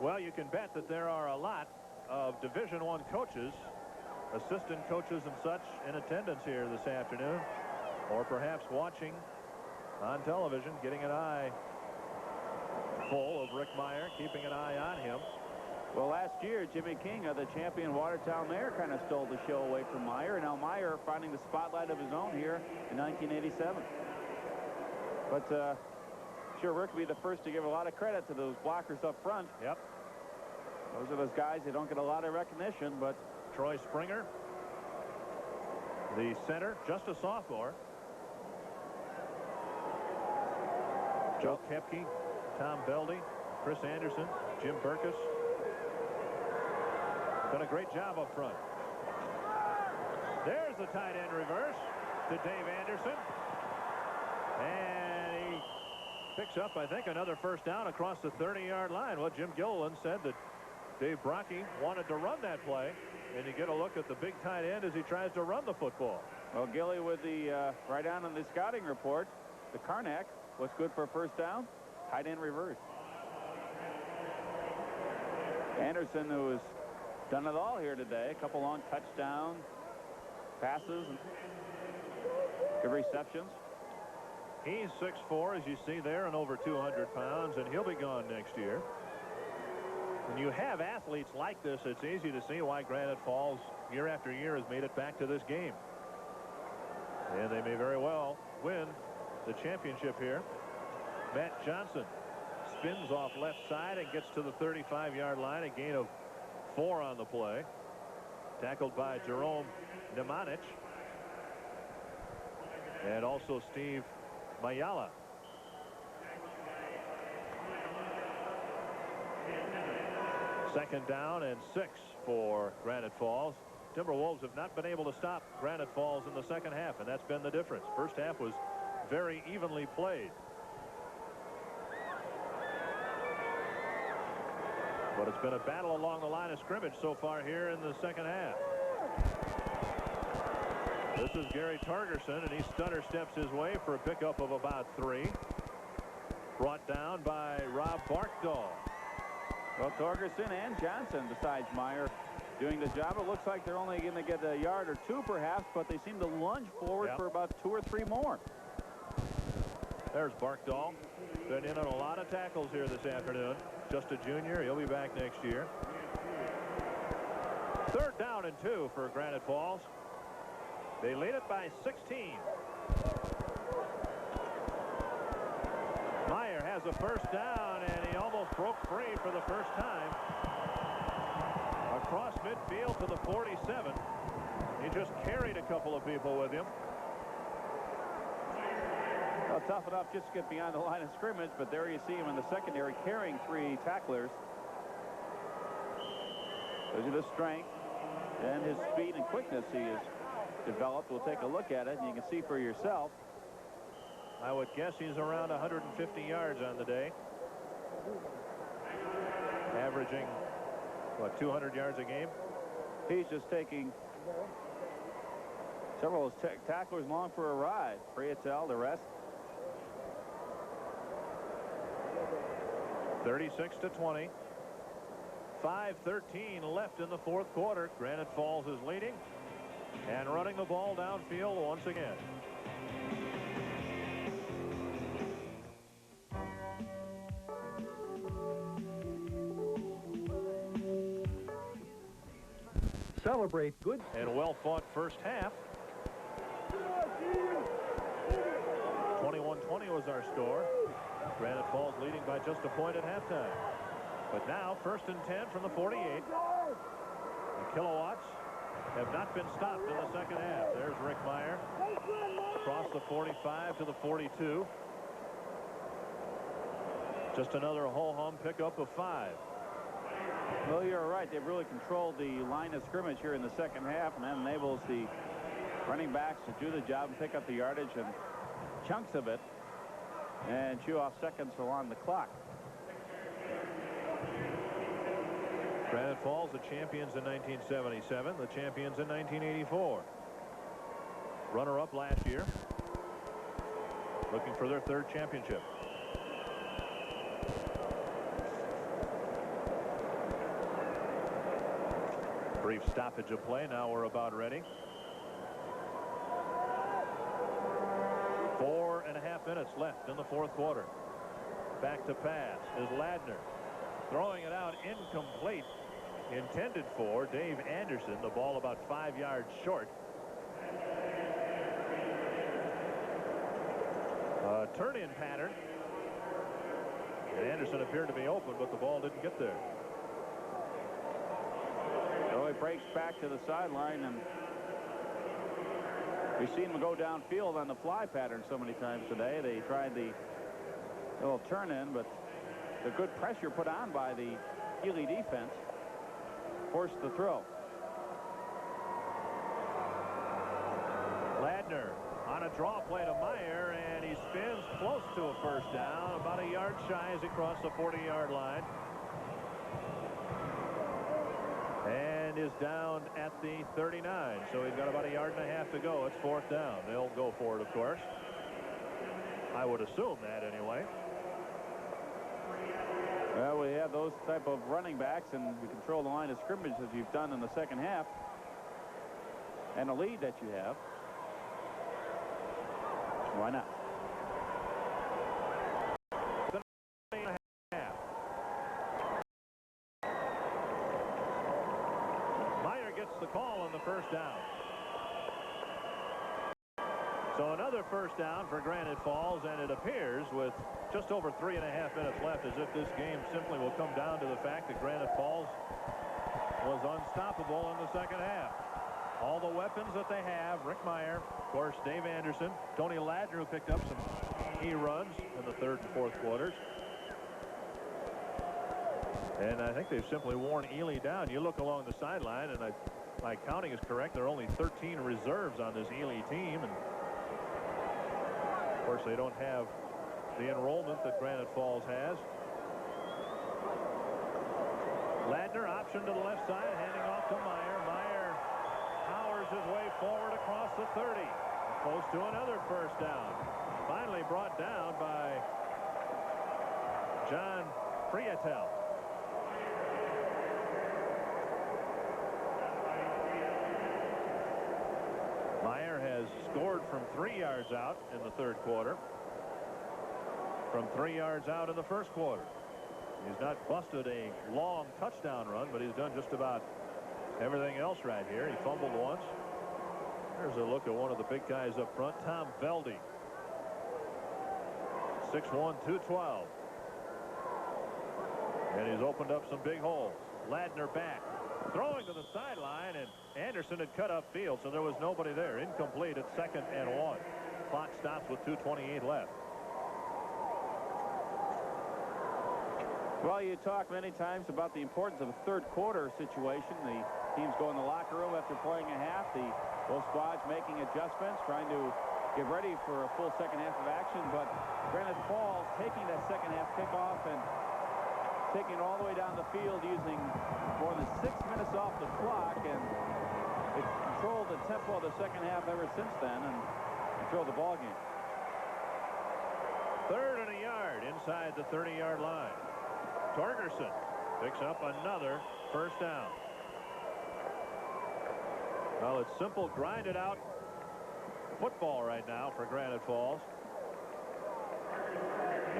Well, you can bet that there are a lot of Division I coaches, assistant coaches and such, in attendance here this afternoon, or perhaps watching on television, getting an eye full of Rick Meyer, keeping an eye on him. Well, last year, Jimmy King, the champion Watertown Mayor, kind of stole the show away from Meyer. Now Meyer finding the spotlight of his own here in 1987. But sure, Rick will be the first to give a lot of credit to those blockers up front. Yep. Those are those guys that don't get a lot of recognition, but Troy Springer, the center, just a sophomore. Joe Kepke, Tom Beldy, Chris Anderson, Jim Burkus. Done a great job up front. There's the tight end reverse to Dave Anderson. And he picks up, I think, another first down across the 30-yard line. Well, Jim Gilliland said that Dave Brocky wanted to run that play, and you get a look at the big tight end as he tries to run the football. Well, Gilly with the right down in the scouting report, the Karnak, what's good for a first down? Tight end reverse. Anderson, who has done it all here today, a couple long touchdown passes, and good receptions. He's 6'4", as you see there, and over 200 pounds, and he'll be gone next year. When you have athletes like this, it's easy to see why Granite Falls, year after year, has made it back to this game. And they may very well win the championship here. Matt Johnson spins off left side and gets to the 35-yard line, a gain of 4 on the play. Tackled by Jerome Nemanich. And also Steve Mayala. Second down and 6 for Granite Falls. Timberwolves have not been able to stop Granite Falls in the second half, and that's been the difference. First half was very evenly played. But it's been a battle along the line of scrimmage so far here in the second half. This is Gary Torgerson, and he stutter steps his way for a pickup of about 3. Brought down by Rob Barkdahl. Well, Torgerson and Johnson, besides Meyer, doing the job. It looks like they're only going to get a yard or 2 perhaps, but they seem to lunge forward for about 2 or 3 more. There's Barkdahl. Been in on a lot of tackles here this afternoon. Just a junior. He'll be back next year. 3rd down and 2 for Granite Falls. They lead it by 16. Meyer has a first down, and he almost broke free for the first time. Across midfield to the 47. He just carried a couple of people with him. Well, tough enough just to get beyond the line of scrimmage, but there you see him in the secondary carrying 3 tacklers. Those are the strength and his speed and quickness he has developed. We'll take a look at it, and you can see for yourself. I would guess he's around 150 yards on the day. Averaging, what, 200 yards a game? He's just taking several of his tacklers along for a ride. Priatel, the rest. 36-20. 5:13 left in the 4th quarter. Granite Falls is leading and running the ball downfield once again. Celebrate good and well-fought first half. 21-20 was our score. Granite Falls leading by just a point at halftime. But now 1st and 10 from the 48. The Kilowatts have not been stopped in the second half. There's Rick Meyer across the 45 to the 42. Just another ho-hum pickup of 5. Well, you're right. They've really controlled the line of scrimmage here in the second half, and that enables the running backs to do the job and pick up the yardage and chunks of it and chew off seconds along the clock. Granite Falls, the champions in 1977, the champions in 1984. Runner-up last year. Looking for their 3rd championship. Brief stoppage of play. Now we're about ready. 4.5 minutes left in the 4th quarter. Back to pass is Ladner. Throwing it out incomplete. Intended for Dave Anderson. The ball about 5 yards short. Turn-in pattern. And Anderson appeared to be open, but the ball didn't get there. So he breaks back to the sideline, and we've seen him go downfield on the fly pattern so many times today. They tried the little turn-in, but the good pressure put on by the Ely defense forced the throw. Ladner on a draw play to Meyer, and he spins close to a first down, about a yard shy as he crossed the 40-yard line. And is down at the 39, so he's got about a yard and a half to go. It's 4th down. They'll go for it, of course. I would assume that anyway. Well, we have those type of running backs, and we control the line of scrimmage as you've done in the second half, and the lead that you have. Why not? Meyer gets the call on the first down. So another first down for Granite Falls, and it appears with just over 3.5 minutes left as if this game simply will come down to the fact that Granite Falls was unstoppable in the second half. All the weapons that they have, Rick Meyer, of course, Dave Anderson, Tony Ladner, who picked up some key runs in the 3rd and 4th quarters. And I think they've simply worn Ely down. You look along the sideline, and my counting is correct, there are only 13 reserves on this Ely team. And of course, they don't have the enrollment that Granite Falls has. Ladner option to the left side, handing off to Meyer. Meyer powers hammers his way forward across the 30. Close to another first down. Finally brought down by John Prietel. Meyer has scored from 3 yards out in the third quarter. From 3 yards out in the first quarter. He's not busted a long touchdown run, but he's done just about everything else right here. He fumbled once. There's a look at one of the big guys up front, Tom Velde. 6'1", 212. And he's opened up some big holes. Ladner back. Throwing to the sideline, and Anderson had cut upfield, so there was nobody there. Incomplete at 2nd and 1. Clock stops with 2:28 left. Well, you talk many times about the importance of a third quarter situation. The teams go in the locker room after playing a half. Both squads making adjustments, trying to get ready for a full second half of action. But Granite Falls taking that second half kickoff and taking it all the way down the field using more than 6 minutes off the clock, and it's controlled the tempo of the second half ever since then and controlled the ball game. 3rd and a yard inside the 30-yard line. Torgerson picks up another first down. Well, it's simple, grinded out football right now for Granite Falls.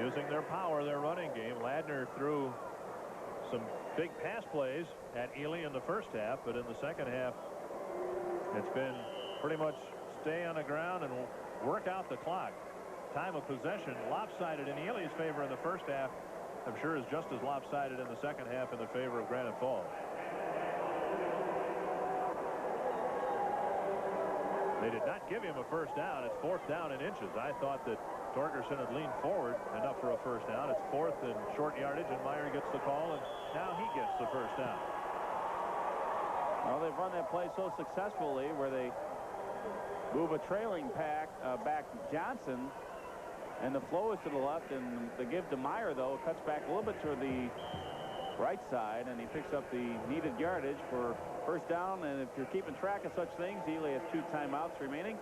Using their power, their running game. Ladner threw some big pass plays at Ely in the first half, but in the second half, it's been pretty much stay on the ground and work out the clock. Time of possession lopsided in Ely's favor in the first half. I'm sure is just as lopsided in the second half in the favor of Granite Falls. They did not give him a first down. It's 4th down in inches. I thought that Torgerson had leaned forward enough for a first down. It's 4th and short yardage, and Meyer gets the call, and now he gets the first down. Well, they've run that play so successfully where they move a trailing back Johnson, and the flow is to the left, and the give to Meyer, though, cuts back a little bit to the right side, and he picks up the needed yardage for first down. And if you're keeping track of such things, Ely has 2 timeouts remaining.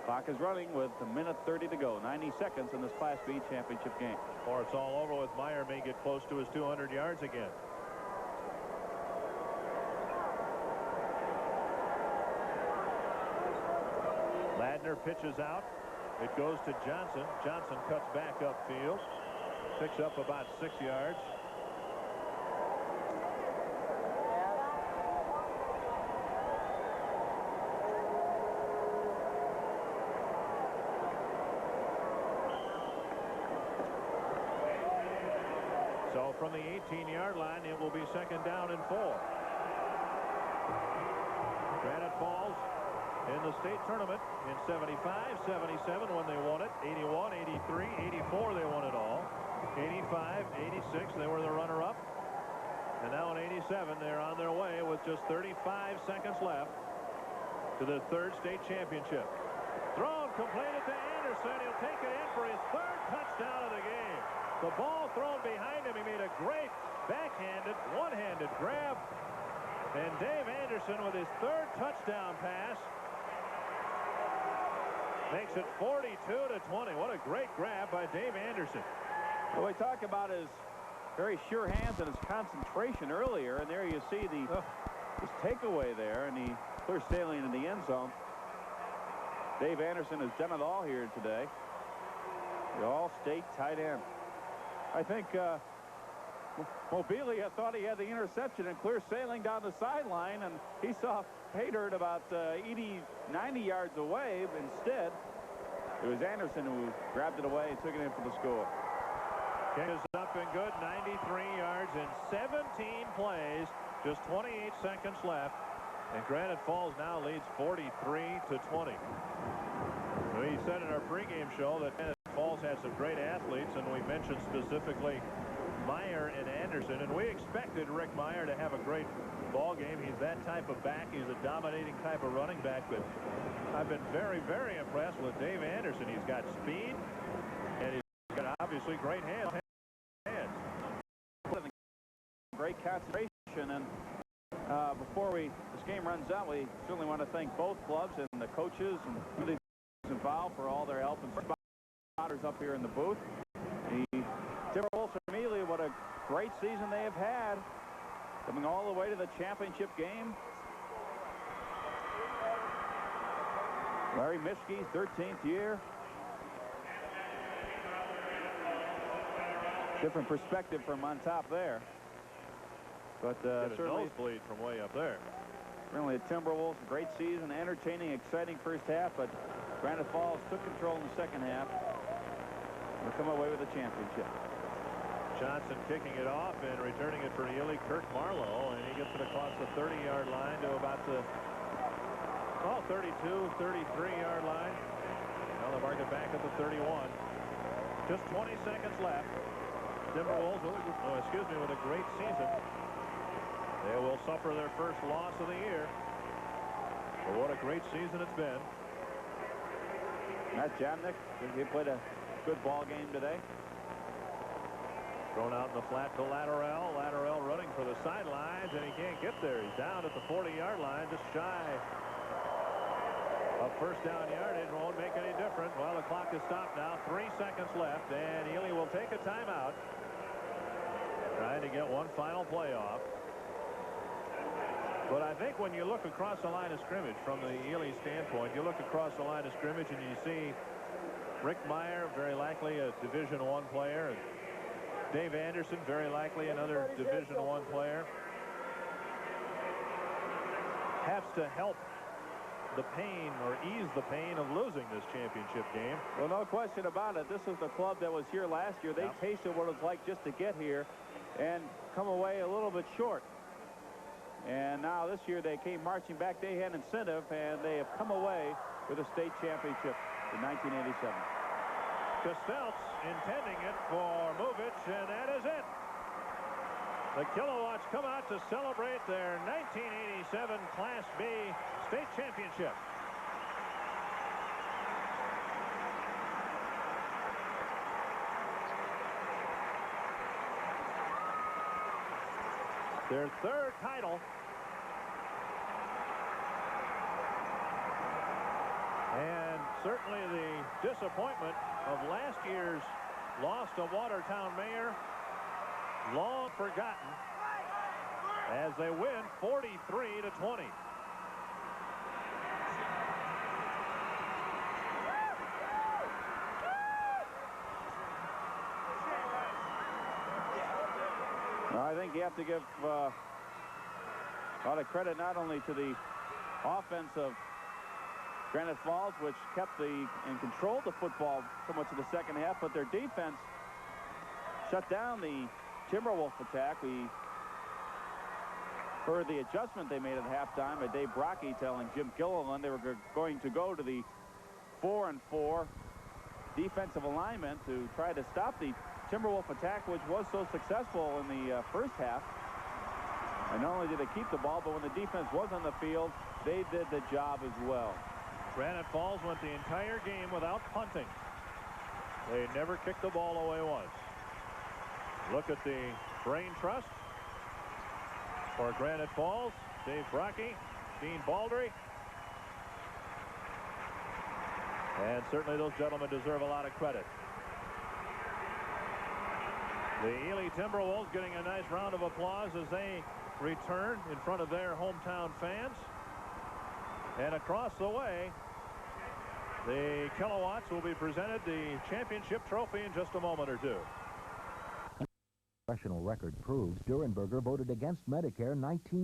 Clock is running with 1:30 to go. 90 seconds in this Class B championship game. Or it's all over with. Meyer may get close to his 200 yards again. Ladner pitches out. It goes to Johnson. Johnson cuts back upfield. Picks up about 6 yards. So from the 18-yard line, it will be 2nd down and 4. Granite Falls in the state tournament in 75, 77 when they won it, 81, 83, 84 they won it all, 85, 86 they were the runner-up, and now in 87 they're on their way with just 35 seconds left to the 3rd state championship. Thrown completed to Anderson. He'll take it in for his 3rd touchdown of the game. The ball thrown behind him. He made a great backhanded, one-handed grab, and Dave Anderson with his 3rd touchdown pass makes it 42-20. What a great grab by Dave Anderson. Well, we talk about his very sure hands and his concentration earlier, and there you see his takeaway there, and he clear sailing in the end zone. Dave Anderson has done it all here today. The all-state tight end. I think Mobilia thought he had the interception and clear sailing down the sideline, and he saw pay dirt about 80, 90 yards away. But instead, it was Anderson who grabbed it away and took it in for the score. Kick is up and good. 93 yards in 17 plays. Just 28 seconds left. And Granite Falls now leads 43-20. We said in our pregame show that Granite Falls had some great athletes, and we mentioned specifically Meyer and Anderson, and we expected Rick Meyer to have a great ball game. He's that type of back. He's a dominating type of running back, but I've been very, very impressed with Dave Anderson. He's got speed, and he's got obviously great hands. Great concentration, and before we discuss game runs out, we certainly want to thank both clubs and the coaches and the involved for all their help and spotters up here in the booth. The Timberwolves from Ely, what a great season they have had, coming all the way to the championship game. Larry Mischke's 13th year. Different perspective from on top there. But certainly a nosebleed from way up there. Really, the Timberwolves, great season, entertaining, exciting first half, but Granite Falls took control in the second half. They'll come away with the championship. Johnson kicking it off and returning it for Ely, Kirk Marlowe, and he gets it across the 30-yard line to about the 32, 33-yard line. Now they mark it back at the 31. Just 20 seconds left. Timberwolves, with a great season. They will suffer their first loss of the year. But what a great season it's been. Matt Jamnik, he played a good ball game today. Thrown out in the flat to Latterell. Latterell running for the sidelines, and he can't get there. He's down at the 40-yard line, just shy of first down yardage. Won't make any difference. Well, the clock is stopped now. 3 seconds left, and Ely will take a timeout. Trying to get one final play off. But I think when you look across the line of scrimmage from the Ely standpoint, you look across the line of scrimmage and you see Rick Meyer, very likely a Division I player, and Dave Anderson, very likely another Division I player, has to help the pain or ease the pain of losing this championship game. Well, no question about it. This is the club that was here last year. They tasted what it was like just to get here and come away a little bit short. And now this year they came marching back. They had incentive, and they have come away with a state championship in 1987. Costells intending it for Movich, and that is it. The Kilowatts come out to celebrate their 1987 Class B state championship. Their third title. And certainly the disappointment of last year's loss to Watertown Mayor, long forgotten, as they win 43-20. I think you have to give a lot of credit not only to the offense of Granite Falls, which kept and controlled the football so much of the second half, but their defense shut down the Timberwolf attack. We heard the adjustment they made at halftime by Dave Brocky telling Jim Gilliland they were going to go to the 4-4 defensive alignment to try to stop the Timberwolf attack, which was so successful in the first half. And not only did they keep the ball, but when the defense was on the field, they did the job as well. Granite Falls went the entire game without punting. They never kicked the ball away once. Look at the brain trust for Granite Falls. Dave Brocky, Dean Baldry. And certainly those gentlemen deserve a lot of credit. The Ely Timberwolves getting a nice round of applause as they return in front of their hometown fans. And across the way, the Kilowatts will be presented the championship trophy in just a moment or two. Congressional record proves Durenberger voted against Medicare 19